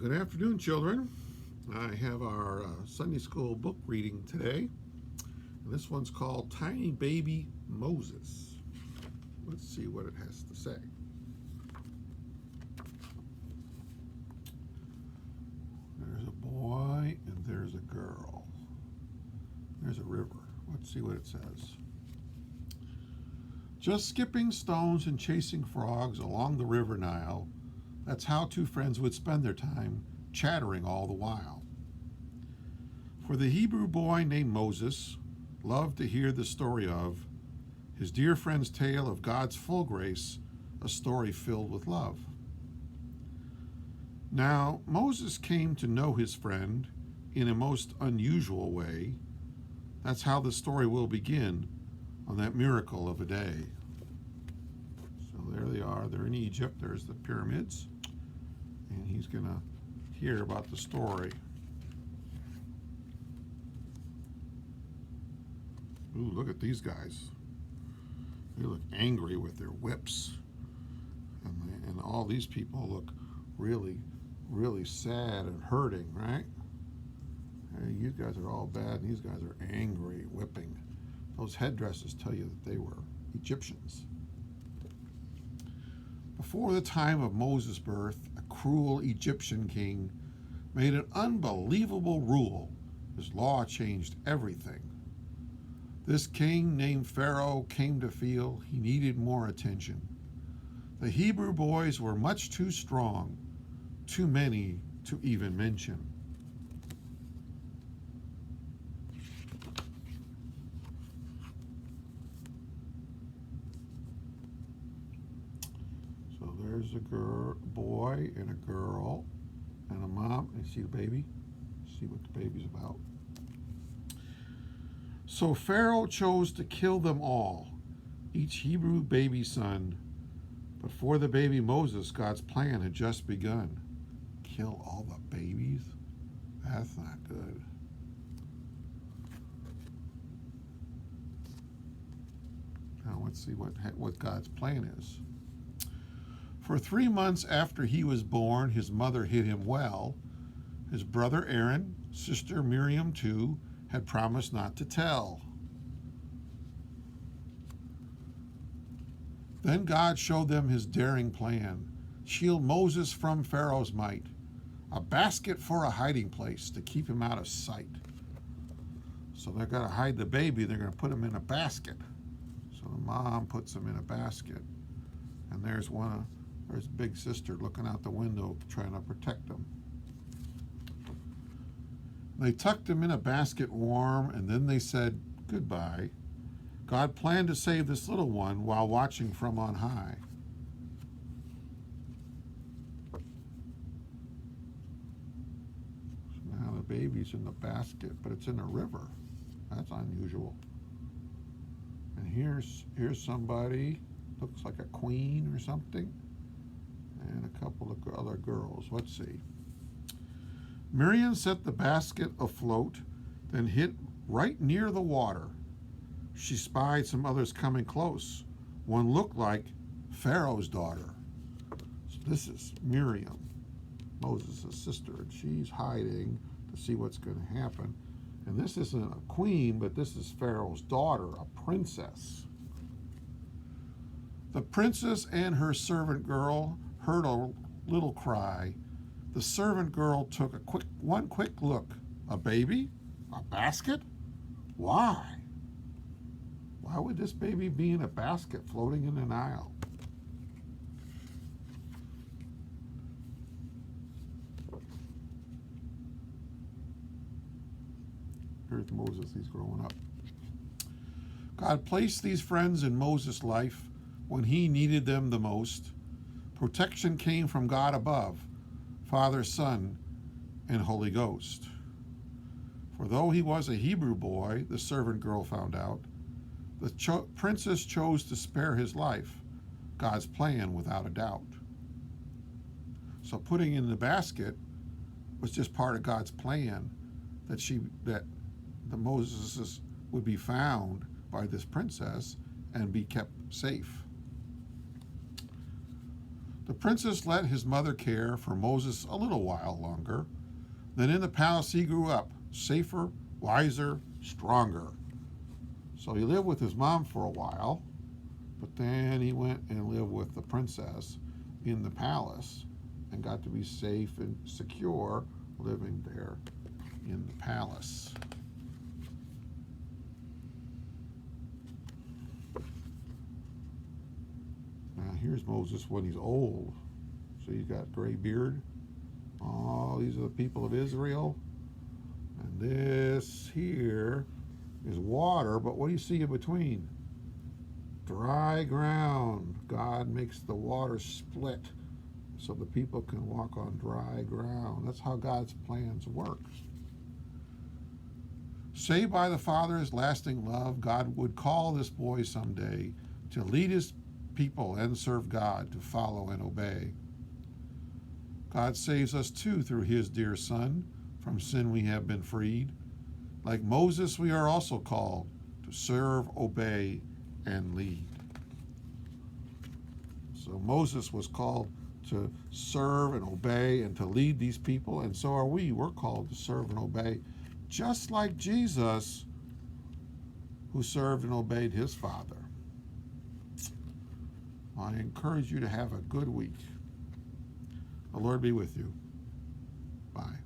Good afternoon, children. I have our Sunday school book reading today. And this one's called Tiny Baby Moses. Let's see what it has to say. There's a boy and there's a girl. There's a river. Let's see what it says. Just skipping stones and chasing frogs along the river Nile. That's how two friends would spend their time, chattering all the while. For the Hebrew boy named Moses loved to hear the story of his dear friend's tale of God's full grace, a story filled with love. Now, Moses came to know his friend in a most unusual way. That's how the story will begin on that miracle of a day. So there they are. They're in Egypt. There's the pyramids. And he's going to hear about the story. Ooh, look at these guys. They look angry with their whips. And all these people look really, really sad and hurting, right? Hey, you guys are all bad, and these guys are angry, whipping. Those headdresses tell you that they were Egyptians. Before the time of Moses' birth, a cruel Egyptian king made an unbelievable rule. His law changed everything. This king named Pharaoh came to feel he needed more attention. The Hebrew boys were much too strong, too many to even mention. So there's a boy and a girl and a mom. You see the baby? See what the baby's about. So Pharaoh chose to kill them all, each Hebrew baby son. But for the baby Moses, God's plan had just begun. Kill all the babies? That's not good. Now let's see what God's plan is. For 3 months after he was born, his mother hid him well. His brother Aaron, sister Miriam too, had promised not to tell. Then God showed them his daring plan. Shield Moses from Pharaoh's might. A basket for a hiding place to keep him out of sight. So they're going to hide the baby. They're going to put him in a basket. So the mom puts him in a basket. And there's big sister looking out the window trying to protect him. They tucked him in a basket warm, and then they said goodbye. God planned to save this little one while watching from on high. So now the baby's in the basket, but it's in a river. That's unusual. And here's somebody, looks like a queen or something, and a couple of other girls. Let's see. Miriam set the basket afloat, then hid right near the water. She spied some others coming close. One looked like Pharaoh's daughter. So this is Miriam, Moses' sister, and she's hiding to see what's going to happen. And this isn't a queen, but this is Pharaoh's daughter, a princess. The princess and her servant girl heard a little cry. The servant girl took one quick look. A baby? A basket? Why? Why would this baby be in a basket floating in the Nile? Here's Moses, he's growing up. God placed these friends in Moses' life when he needed them the most. Protection came from God above, Father, Son, and Holy Ghost. For though he was a Hebrew boy, the servant girl found out, the princess chose to spare his life, God's plan without a doubt. So putting in the basket was just part of God's plan, that the Moses would be found by this princess and be kept safe. The princess let his mother care for Moses a little while longer. Then in the palace he grew up, safer, wiser, stronger. So he lived with his mom for a while, but then he went and lived with the princess in the palace and got to be safe and secure living there in the palace. Now here's Moses when he's old. So he's got gray beard. Oh, these are the people of Israel. And this here is water, but what do you see in between? Dry ground. God makes the water split so the people can walk on dry ground. That's how God's plans work. Saved by the Father's lasting love, God would call this boy someday to lead his people and serve God, to follow and obey. God saves us too through his dear Son. From sin we have been freed. Like Moses, we are also called to serve, obey, and lead. So Moses was called to serve and obey and to lead these people, and so are we. We're called to serve and obey, just like Jesus, who served and obeyed his Father. I encourage you to have a good week. The Lord be with you. Bye.